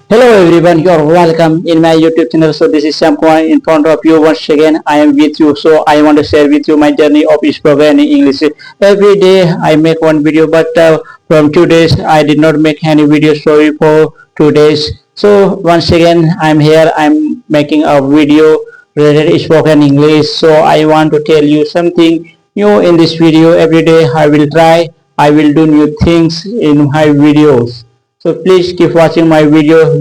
Hello everyone, you're welcome in my YouTube channel. So this is Sam Kumar in front of you once again. I am with you. So I want to share with you my journey of spoken English. Every day I make one video, but from 2 days I did not make any video. Sorry for 2 days. So once again I'm here. I'm making a video related to spoken English. So I want to tell you something new in this video. Every day I will try. I will do new things in my videos. So please keep watching my video.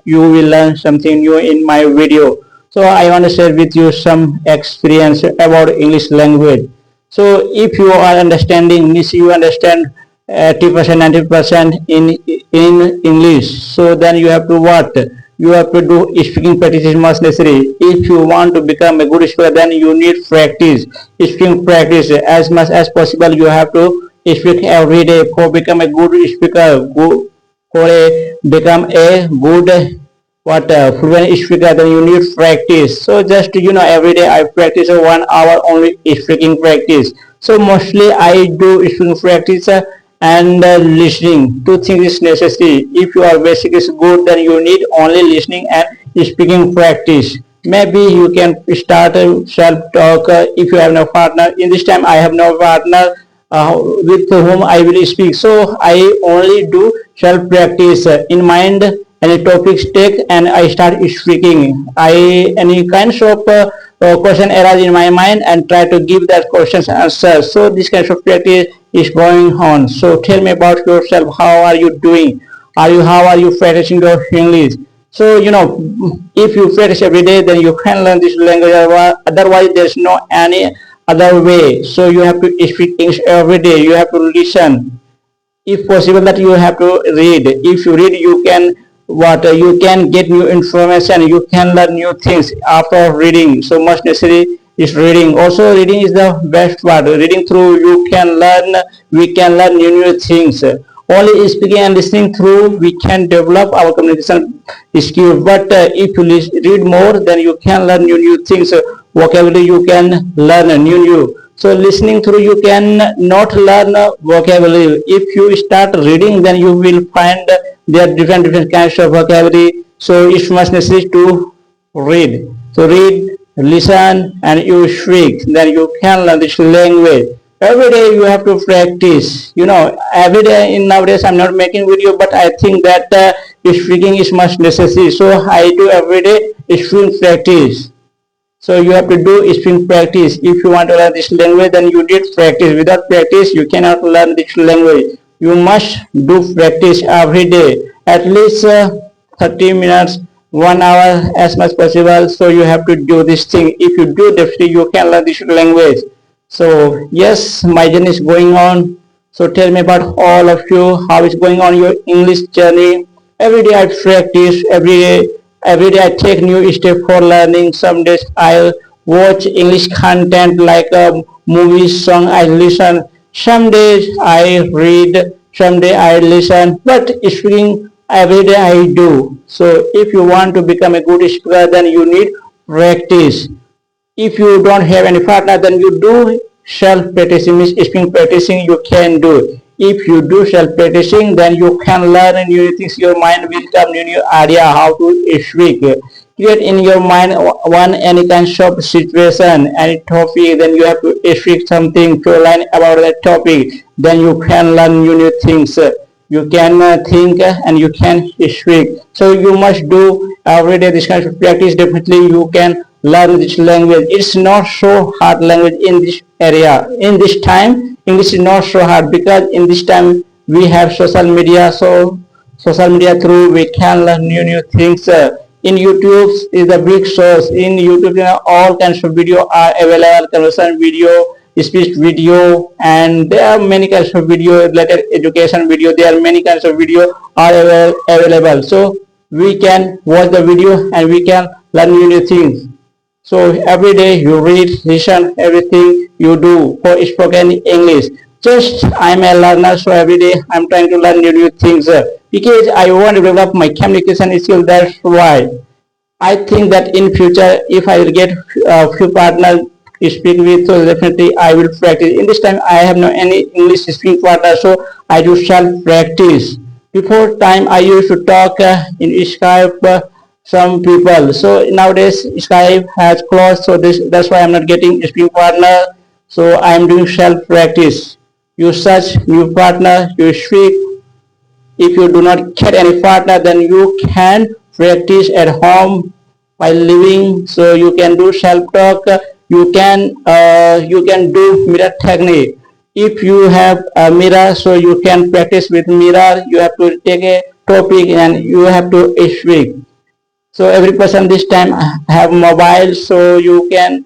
You will learn something new in my video. So I want to share with you some experience about English language. So if you are understanding, means you understand 80% 90% in English. So then you have to what? You have to do speaking practice is much necessary. If you want to become a good speaker, then you need practice. Speaking practice as much as possible. You have to speak every day for become a good speaker. For become a good fluent speaker, then you need practice. So just every day I practice 1 hour only speaking practice. So mostly I do speaking practice and listening. Two things is necessary. If your basic is good, then you need only listening and speaking practice. Maybe you can start self talk if you have no partner. In this time I have no partner with whom I will speak. So I only do self practice in mind. Any topics take and I start speaking. I any kinds of question arise in my mind and try to give that questions answer. So this kind of practice is going on. So tell me about yourself. How are you doing? How are you practicing your English? So if you practice every day, then you can learn this language. Otherwise, there's no any other way. So you have to speak English every day. You have to listen. If possible, that you have to read. If you read, you can you can get new information. You can learn new things after reading. So much necessary is reading. Also, reading is the best part. Reading through, you can learn. We can learn new things. Only speaking and listening through, we can develop our communication skill. But if you read more, then you can learn new things. Vocabulary you can learn new. So listening through, you can not learn vocabulary. If you start reading, then you will find there are different kinds of vocabulary. So it's much necessary to read. So read, listen, and you speak. Then you can learn this language. Every day you have to practice. Every day in nowadays I'm not making video, but I think that speaking is much necessary. So I do every day speaking practice. So you have to do speaking practice. If you want to learn this language, then you need practice. Without practice, you cannot learn this language. You must do practice every day, at least 30 minutes, 1 hour as much possible. So you have to do this thing. If you do, definitely you can learn this language. So yes, my journey is going on. So tell me about all of you, how is going on your English journey. Every day I practice, every day I take new step for learning. Some days I watch English content like a movie, song I listen. Some days I read, some day I listen, but speaking every day I do. So if you want to become a good speaker, then you need practice. If you don't have any partner, then you do self practicing, means speaking practicing you can do. If you do self practicing, then you can learn new things. Your mind will come new idea how to speak. Create in your mind one any kind of situation, any topic, then you have to speak something to learn about that topic. Then you can learn new things. You can think and you can speak. So you must do every day this kind of practice. Definitely you can learn this language. It's not so hard language in this area. In this time, English is not so hard because in this time we have social media. So social media through we can learn new things. In YouTube is a big source. In YouTube, all kinds of video are available. Conversation video, speech video, and there are many kinds of video related education video. There are many kinds of video are available. So we can watch the video and we can learn new things. So every day you read, listen, everything you do for spoken English. Just I'm a learner, so every day I'm trying to learn new things because I want to develop my communication skills. That's why I think that in future, if I will get a few partners to speak with, so definitely I will practice. In this time, I have no any English speaking partner, so I do self practice. Before time I used to talk in Skype some people. So nowadays Skype has closed, so that's why I'm not getting speaking partner. So I'm doing self practice. You search new partner, you speak. If you do not get any partner, then you can practice at home while living. So you can do self talk. You can do mirror technique. If you have a mirror, so you can practice with mirror. You have to take a topic and you have to speak. So every person this time have mobile, so you can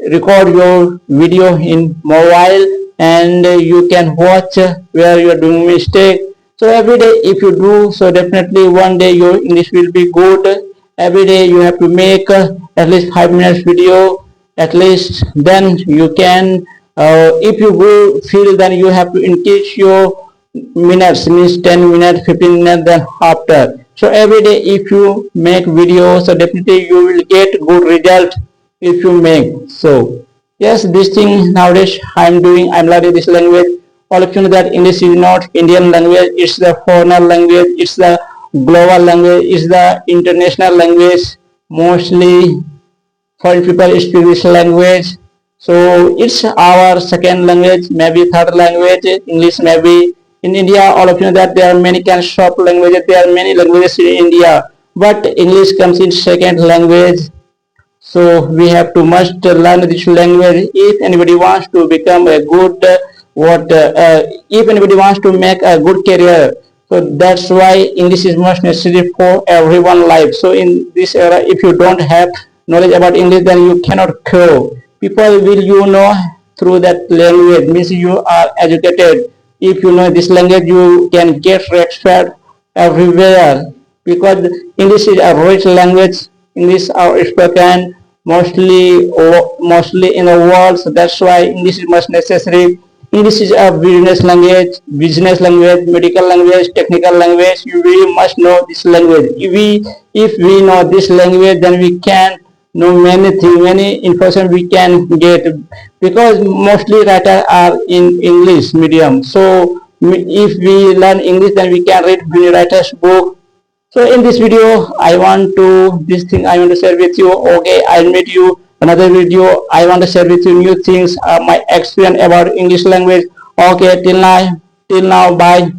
record your video in mobile, and you can watch where you are doing mistake. So every day if you do, so definitely one day your English will be good. Every day you have to make at least 5 minutes video at least. Then you can, if you go feel, then you have to increase your minutes, means 10 minutes, 15 minutes, then after. So every day if you make videos, so definitely you will get good result if you make. So yes, this thing nowadays I'm doing, I'm learning this language. All of you know that English is not Indian language, it's the foreigner language, it's the global language, it's the international language. Mostly foreign people speak this language. So it's our second language, maybe third language. English maybe in India. All of you know that there are many kinds of languages. There are many languages in India, but English comes in second language. So we have to must learn this language if anybody wants to become a good if anybody wants to make a good career. So that's why English is most necessary for everyone life. So in this era, if you don't have knowledge about English, then you cannot grow. People will through that language, means you are educated. If you know this language, you can get respect everywhere, because English is a rich language. English are spoken mostly in the world. So that's why English is most necessary. English is a business language, medical language, technical language. You really must know this language. If we know this language, then we can know many things, many information we can get, because mostly writers are in English medium. So if we learn English, then we can read many writers' book. So in this video, I want to share with you. Okay, I'll meet you another video. I want to share with you new things, my experience about English language. Okay, till now, bye.